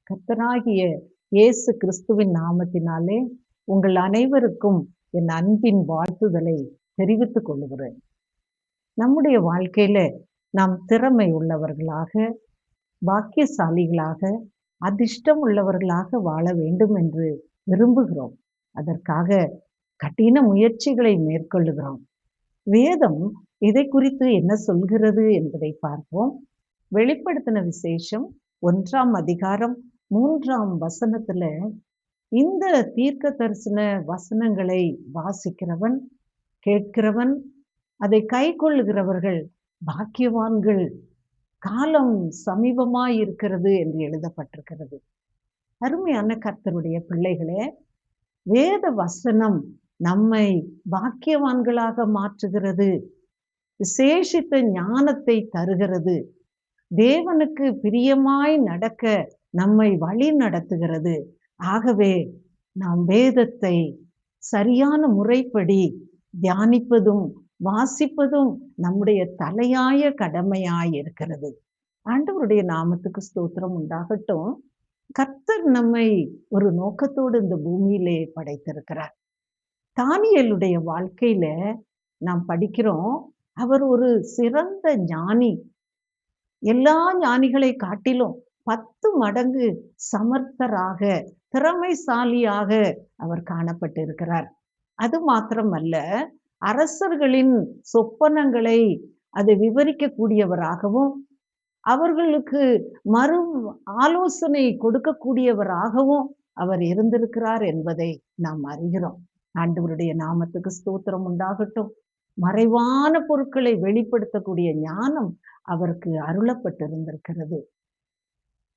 கர்த்தராகிய இயேசு கிறிஸ்துவின் நாமத்தினாலே உங்கள் அனைவருக்கும் என் அன்பின் வாழ்த்துதலை தெரிவித்துக் கொள்கிறேன். நம்முடைய வாழ்க்கையில நாம் திறமை உள்ளவர்களாக, பாக்கியசாலிகளாக, அதிர்ஷ்டம் உள்ளவர்களாக வாழ வேண்டும் என்று விரும்புகிறோம். அதற்காக கடின முயற்சிகளை மேற்கொள்ளுகிறோம். வேதம் இதை குறித்து என்ன சொல்கிறது என்பதை பார்ப்போம். வெளிப்படுத்தின விசேஷம் 1ஆம் அதிகாரம் 3ஆம் வசனத்துல இந்த தீர்க்க தரிசன வசனங்களை வாசிக்கிறவன், கேட்கிறவன், அதை கைக்கொள்ளுகிறவர்கள் பாக்கியவான்கள், காலம் சமீபமாய் இருக்கிறது என்று எழுதப்பட்டிருக்கிறது. அருமையான கர்த்தருடைய பிள்ளைகளே, வேத வசனம் நம்மை பாக்கியவான்களாக மாற்றுகிறது, விசேஷித்த ஞானத்தை தருகிறது, தேவனுக்கு பிரியமாய் நடக்க நம்மை வழி நடத்துகிறது. ஆகவே நாம் வேதத்தை சரியான முறைப்படி தியானிப்பதும் வாசிப்பதும் நம்முடைய தலையாய கடமையாய் இருக்கிறது. ஆண்டவருடைய நாமத்துக்கு ஸ்தோத்திரம் உண்டாகட்டும். கர்த்தர் நம்மை ஒரு நோக்கத்தோடு இந்த பூமியிலே படைத்திருக்கிறார். தானியேலுடைய வாழ்க்கையில நாம் படிக்கிறோம், அவர் ஒரு சிறந்த ஞானி. எல்லா ஞானிகளை காட்டிலும் 10 மடங்கு சமர்த்தராக, திறமைசாலியாக அவர் காணப்பட்டிருக்கிறார். அது மாத்திரமல்ல, அரசர்களின் சொப்பனங்களை அதை விவரிக்கக்கூடியவராகவும், அவர்களுக்கு மறு ஆலோசனை கொடுக்கக்கூடியவராகவும் அவர் இருந்திருக்கிறார் என்பதை நாம் அறிகிறோம். ஆண்டவருடைய நாமத்துக்கு ஸ்தோத்திரம் உண்டாகட்டும். மறைவான பொருட்களை வெளிப்படுத்தக்கூடிய ஞானம் அவருக்கு அருளப்பட்டிருந்திருக்கிறது.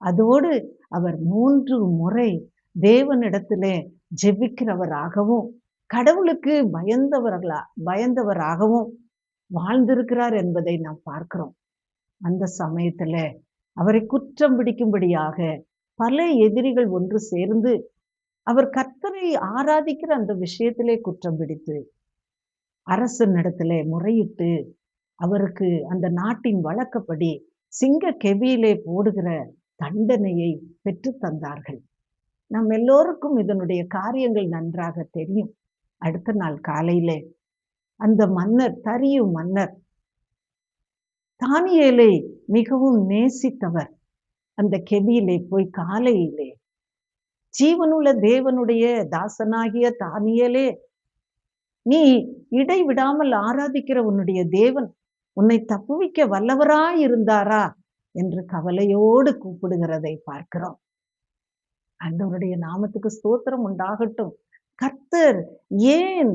அதோடு அவர் 3 முறை தேவனிடத்திலே ஜெபிக்கிறவராகவும், கடவுளுக்கு பயந்தவராகவும் வாழ்ந்திருக்கிறார் என்பதை நாம் பார்க்கிறோம். அந்த சமயத்துல அவரை குற்றம் பிடிக்கும்படியாக பல எதிரிகள் ஒன்று சேர்ந்து அவர் கர்த்தரை ஆராதிக்கிற அந்த விஷயத்திலே குற்றம் பிடித்து அரசனிடத்திலே முறையிட்டு அவருக்கு அந்த நாட்டின் வழக்கப்படி சிங்க கெபியிலே போடுகிற தண்டனையை பெற்று தந்தார்கள். நம் எல்லோருக்கும் இதனுடைய காரியங்கள் நன்றாக தெரியும். அடுத்த நாள் காலையிலே அந்த மன்னர், தரியு மன்னர், தானியேலை மிகவும் நேசித்தவர், அந்த கெபியிலே போய் காலையிலே, ஜீவனுள்ள தேவனுடைய தாசனாகிய தானியேலே, நீ இடைவிடாமல் ஆராதிக்கிற உன்னுடைய தேவன் உன்னை தப்புவிக்க வல்லவராய் இருந்தாரா என்று கவலையோடு கூப்பிடுகிறதை பார்க்கிறோம். ஆண்டவருடைய நாமத்துக்கு ஸ்தோத்திரம் உண்டாகட்டும். கர்த்தர் ஏன்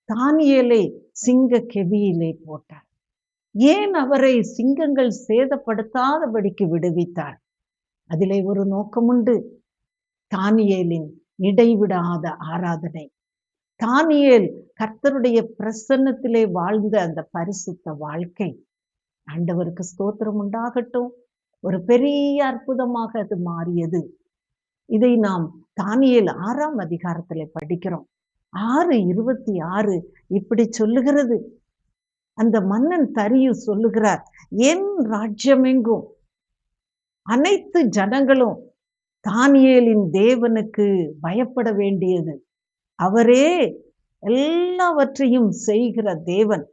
தானியேலை சிங்க கெபியிலே போட்டார்? ஏன் அவரை சிங்கங்கள் சேதப்படுத்தாதபடிக்கு விடுவித்தார்? அதிலே ஒரு நோக்கம் உண்டு. தானியேலின் இடைவிடாத ஆராதனை, தானியேல் கர்த்தருடைய பிரசன்னத்திலே வாழ்ந்த அந்த பரிசுத்த வாழ்க்கை. ஆண்டவருக்கு ஸ்தோத்திரம் உண்டாகட்டும். ஒரு பெரிய அற்புதமாக அது மாறியது. இதை நாம் தானியேல் 6ஆம் அதிகாரத்திலே படிக்கிறோம். 6:26 இப்படி சொல்லுகிறது. அந்த மன்னன் தரியு சொல்லுகிறார், என் ராஜ்யமெங்கும் அனைத்து ஜனங்களும் தானியேலின் தேவனுக்கு பயப்பட வேண்டியது. அவரே எல்லாவற்றையும் செய்கிற தேவன்,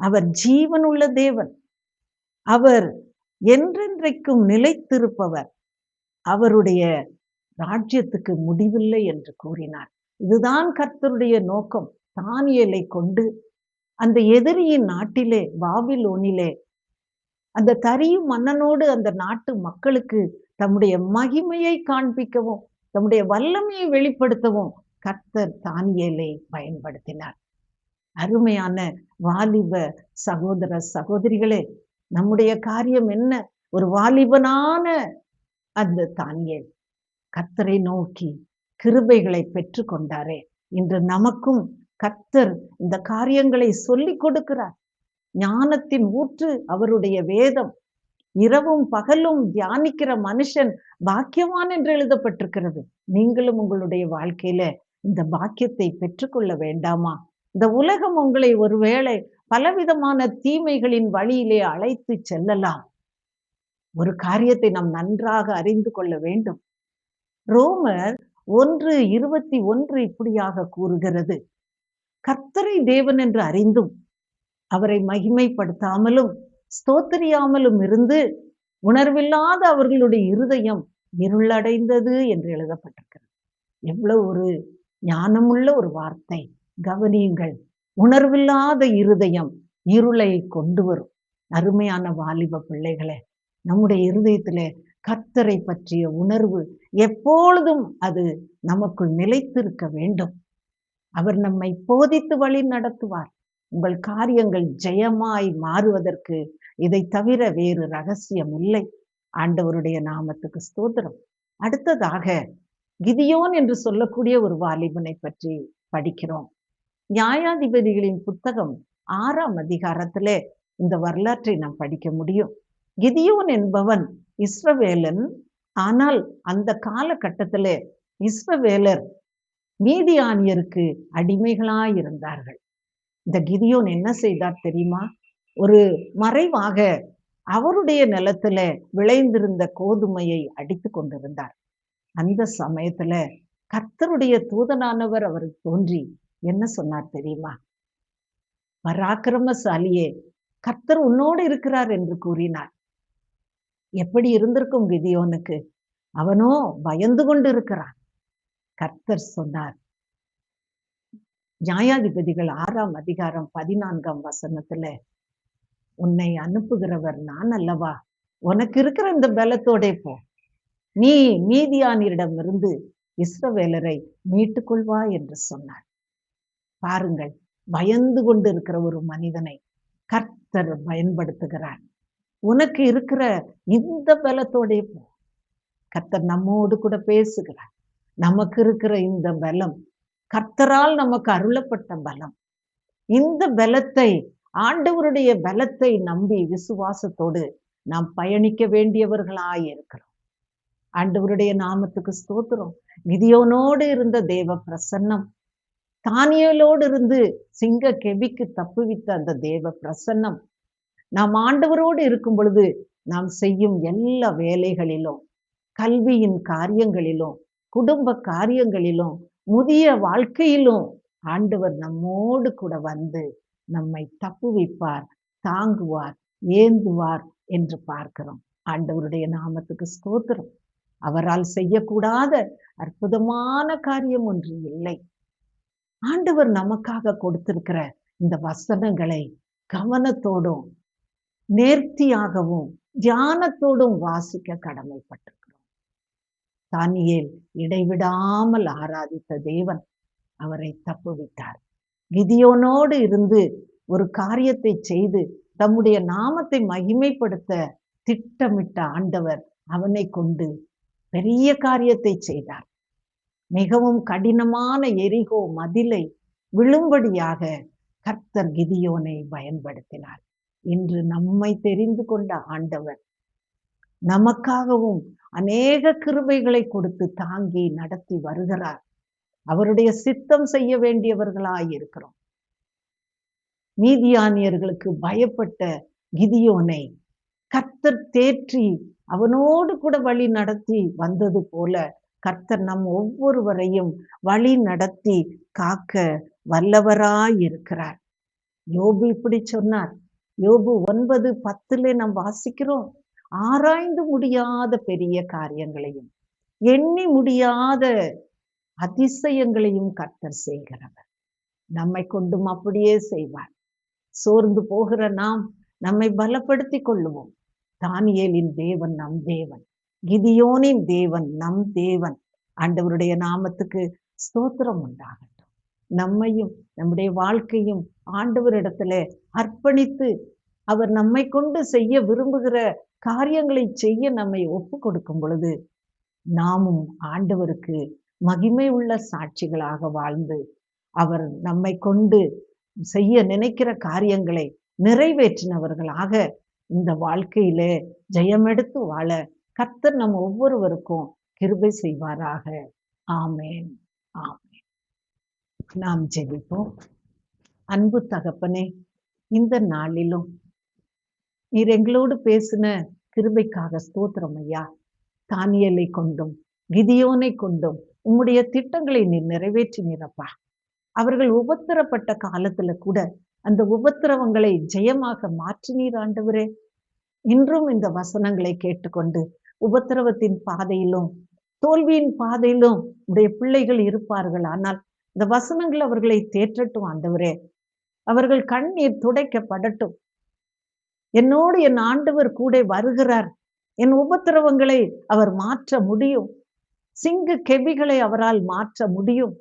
அவர் ஜீவனுள்ள தேவன், அவர் என்றென்றைக்கும் நிலைத்திருப்பவர், அவருடைய ராஜ்யத்துக்கு முடிவில்லை என்று கூறினார். இதுதான் கர்த்தருடைய நோக்கம். தானியேலை கொண்டு அந்த எதிரியின் நாட்டிலே, பாபிலோனிலே, அந்த தரியு மன்னனோடு அந்த நாட்டு மக்களுக்கு தம்முடைய மகிமையை காண்பிக்கவும், தம்முடைய வல்லமையை வெளிப்படுத்தவும் கர்த்தர் தானியேலை பயன்படுத்தினார். அருமையான வாலிப சகோதர சகோதரிகளே, நம்முடைய காரியம் என்ன? ஒரு வாலிபனான அந்த தானியேல் கர்த்தரை நோக்கி கிருபைகளை பெற்று கொண்டாரே, இன்று நமக்கும் கர்த்தர் இந்த காரியங்களை சொல்லிக் கொடுக்கிறார். ஞானத்தின் ஊற்று அவருடைய வேதம். இரவும் பகலும் தியானிக்கிற மனுஷன் பாக்கியவான் என்று எழுதப்பட்டிருக்கிறது. நீங்களும் உங்களுடைய வாழ்க்கையில இந்த பாக்கியத்தை பெற்றுக்கொள்ள வேண்டாமா? இந்த உலகம் உங்களை ஒருவேளை பலவிதமான தீமைகளின் வழியிலே அழைத்து செல்லலாம். ஒரு காரியத்தை நாம் நன்றாக அறிந்து கொள்ள வேண்டும். ரோமர் 1:21 இப்படியாக கூறுகிறது, கர்த்தரை தேவன் என்று அறிந்தும் அவரை மகிமைப்படுத்தாமலும் ஸ்தோத்திரியாமலும் இருந்து உணர்வில்லாத அவர்களுடைய இருதயம் இருளடைந்தது என்று எழுதப்பட்டிருக்கிறது. எவ்வளவு ஒரு ஞானமுள்ள ஒரு வார்த்தை! கவனியுங்கள். உணர்வில்லாத இருதயம் இருளை கொண்டு வரும். அருமையான வாலிப பிள்ளைகளே, நம்முடைய இருதயத்திலே கர்த்தரை பற்றிய உணர்வு எப்பொழுதும் அது நமக்குள் நிலைத்திருக்க வேண்டும். அவர் நம்மை போதித்து வழி நடத்துவார். உங்கள் காரியங்கள் ஜெயமாய் மாறுவதற்கு இதை தவிர வேறு ரகசியம் இல்லை. ஆண்டவருடைய நாமத்துக்கு ஸ்தோத்திரம். அடுத்ததாக கிதியோன் என்று சொல்லக்கூடிய ஒரு வாலிபனை பற்றி படிக்கிறோம். நியாயாதிபதிகளின் புத்தகம் 6ஆம் அதிகாரத்திலே இந்த வரலாற்றை நாம் படிக்க முடியும். கிதியோன் என்பவன் இஸ்ரவேலன். ஆனால் அந்த காலகட்டத்திலே இஸ்ரவேலர் மீதியானியருக்கு அடிமைகளாய் இருந்தார்கள். இந்த கிதியோன் என்ன செய்தார் தெரியுமா? ஒரு மறைவாக அவருடைய நிலத்துல விளைந்திருந்த கோதுமையை அடித்து கொண்டிருந்தார். அந்த சமயத்துல கர்த்தருடைய தூதனானவர் அவருக்கு தோன்றி என்ன சொன்னார் தெரியுமா? பராக்கிரமசாலியே, கர்த்தர் உன்னோடு இருக்கிறார் என்று கூறினார். எப்படி இருந்திருக்கும் கிதியோனுக்கு? அவனோ பயந்து கொண்டு இருக்கிறான். கர்த்தர் சொன்னார், நியாயாதிபதிகள் 6ஆம் அதிகாரம் 14ஆம் வசனத்துல, உன்னை அனுப்புகிறவர் நான் அல்லவா? உனக்கு இருக்கிற இந்த பலத்தோட போ, நீ மீதியானிடமிருந்து இஸ்ரவேலரை மீட்டுக் கொள்வா என்று சொன்னார். பாருங்கள், பயந்து கொண்டு இருக்கிற ஒரு மனிதனை கர்த்தர் பயன்படுத்துகிறார். உனக்கு இருக்கிற இந்த பலத்தோட போ. கர்த்தர் நம்மோடு கூட பேசுகிறார். நமக்கு இருக்கிற இந்த பலம் கர்த்தரால் நமக்கு அருளப்பட்ட பலம். இந்த பலத்தை, ஆண்டவருடைய பலத்தை நம்பி விசுவாசத்தோடு நாம் பயணிக்க வேண்டியவர்களாய் இருக்கிறோம். ஆண்டவருடைய நாமத்துக்கு ஸ்தோத்திரம். கிதியோனோடு இருந்த தேவ பிரசன்னம், தானியேலோடு இருந்து சிங்க கெபிக்கு தப்புவித்த அந்த தேவ பிரசன்னம், நாம் ஆண்டவரோடு இருக்கும் பொழுது நாம் செய்யும் எல்லா வேலைகளிலும், கல்வியின் காரியங்களிலும், குடும்ப காரியங்களிலும், முதிய வாழ்க்கையிலும் ஆண்டவர் நம்மோடு கூட வந்து நம்மை தப்புவிப்பார், தாங்குவார், ஏந்துவார் என்று பார்க்கிறோம். ஆண்டவருடைய நாமத்துக்கு ஸ்தோத்திரம். அவரால் செய்யக்கூடாத அற்புதமான காரியம் ஒன்று இல்லை. ஆண்டவர் நமக்காக கொடுத்திருக்கிற இந்த வசனங்களை கவனத்தோடும் நேர்த்தியாகவும் தியானத்தோடும் வாசிக்க கடமைப்பட்டிருக்கிறோம். தானியேல் இடைவிடாமல் ஆராதித்த தேவன் அவரை தப்புவித்தார். கிதியோனோடு இருந்து ஒரு காரியத்தை செய்து தம்முடைய நாமத்தை மகிமைப்படுத்த திட்டமிட்ட ஆண்டவர் அவனை கொண்டு பெரிய காரியத்தை செய்தார். மிகவும் கடினமான எரிகோ மதிலை விழும்படியாக கர்த்தர் கிதியோனை பயன்படுத்தினார். இன்று நம்மை தெரிந்து கொண்ட ஆண்டவர் நமக்காகவும் அநேக கிருபைகளை கொடுத்து தாங்கி நடத்தி வருகிறார். அவருடைய சித்தம் செய்ய வேண்டியவர்களாய் இருக்கிறோம். மீதியானியர்களுக்கு பயப்பட்ட கிதியோனை கர்த்தர் தேற்றி அவனோடு கூட வழி நடத்தி வந்தது போல கர்த்தர் நம் ஒவ்வொருவரையும் வழி நடத்தி காக்க வல்லவராய் இருக்கிறார். யோபு இப்படி சொன்னார். யோபு 9:10 நாம் வாசிக்கிறோம், ஆராய்ந்து முடியாத பெரிய காரியங்களையும் எண்ணி முடியாத அதிசயங்களையும் கர்த்தர் செய்கிறவர். நம்மை கொண்டும் அப்படியே செய்வார். சோர்ந்து போகிற நாம் நம்மை பலப்படுத்தி கொள்ளுவோம். தானியேலின் தேவன் நம் தேவன், கிதியோனின் தேவன் நம் தேவன். ஆண்டவருடைய நாமத்துக்கு ஸ்தோத்திரம் உண்டாகட்டும். நம்மையும் நம்முடைய வாழ்க்கையும் ஆண்டவரிடத்துல அர்ப்பணித்து அவர் நம்மை கொண்டு செய்ய விரும்புகிற காரியங்களை செய்ய நம்மை ஒப்பு கொடுக்கும் பொழுது நாமும் ஆண்டவருக்கு மகிமை உள்ள சாட்சிகளாக வாழ்ந்து அவர் நம்மை கொண்டு செய்ய நினைக்கிற காரியங்களை நிறைவேற்றினவர்களாக இந்த வாழ்க்கையிலே ஜெயமெடுத்து வாழ கர்த்தர் நம் ஒவ்வொருவருக்கும் கிருபை செய்வாராக. ஆமேன், ஆமேன். நாம் ஜெபிப்போம். அன்பு தகப்பனே, இந்த நாளிலும் நீர் எங்களோடு பேசின கிருபைக்காக ஸ்தோத்திரம் ஐயா. தானியேலை கொண்டும் கிதியோனை கொண்டும் உம்முடைய திட்டங்களை நீர் நிறைவேற்றினீரப்பா. அவர்கள் உபத்திரப்பட்ட காலத்துல கூட அந்த உபத்திரவங்களை ஜெயமாக மாற்றினீர் ஆண்டவரே. இன்றும் இந்த வசனங்களை கேட்டுக்கொண்டு உபத்திரவத்தின் பாதையிலும் தோல்வியின் பாதையிலும் உடைய பிள்ளைகள் இருப்பார்கள். ஆனால் இந்த வசனங்கள் அவர்களை தேற்றட்டும் ஆண்டவரே. அவர்கள் கண்ணீர் துடைக்கப்படட்டும். என்னோடு என் ஆண்டவர் கூட வருகிறார். என் உபத்திரவங்களை அவர் மாற்ற முடியும். சிங்க கெபிகளை அவரால் மாற்ற முடியும்.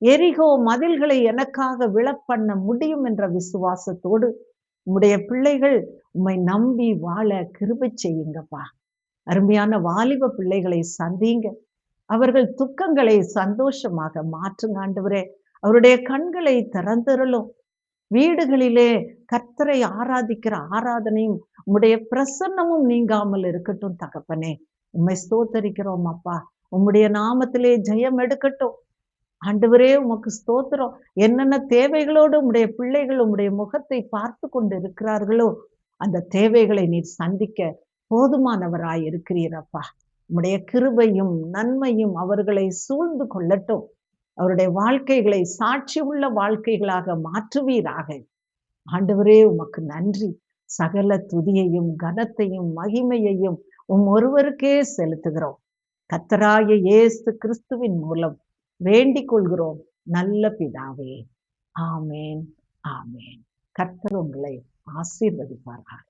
எரிகோ மதில்களை எனக்காக விழப்பண்ண முடியும் என்ற விசுவாசத்தோடு உம்முடைய பிள்ளைகள் உம்மை நம்பி வாழ கிருபை செய்யுங்கப்பா. அருமையான வாலிப பிள்ளைகளை சந்திங்க. அவர்கள் துக்கங்களை சந்தோஷமாக மாற்றுங்க ஆண்டவரே. அவருடைய கண்களை திறந்தருளும். வீடுகளிலே கர்த்தரை ஆராதிக்கிற ஆராதனையும் உம்முடைய பிரசன்னமும் நீங்காமல் இருக்கட்டும் தகப்பனே. உம்மை ஸ்தோத்தரிக்கிறோம் அப்பா. உம்முடைய நாமத்திலே ஜெயம் எடுக்கட்டும் ஆண்டவரே. உமக்கு ஸ்தோத்திரம். என்னென்ன தேவைகளோடு உம்முடைய பிள்ளைகள் உம்முடைய முகத்தை பார்த்து கொண்டு இருக்கிறார்களோ அந்த தேவைகளை நீர் சந்திக்க போதுமானவராய் இருக்கிறீரப்பா. உம்முடைய கிருபையும் நன்மையும் அவர்களை சூழ்ந்து கொள்ளட்டும். அவருடைய வாழ்க்கைகளை சாட்சி உள்ள வாழ்க்கைகளாக மாற்றுவீராக. ஆண்டவரே உமக்கு நன்றி. சகல துதியையும் கனத்தையும் மகிமையையும் ஒருவருக்கே செலுத்துகிறோம். கர்த்தராகிய இயேசு கிறிஸ்துவின் மூலம் வேண்டிக் கொள்கிறோம் நல்ல பிதாவே. ஆமேன், ஆமேன். கர்த்தர் உங்களை ஆசீர்வதிப்பார்கள்.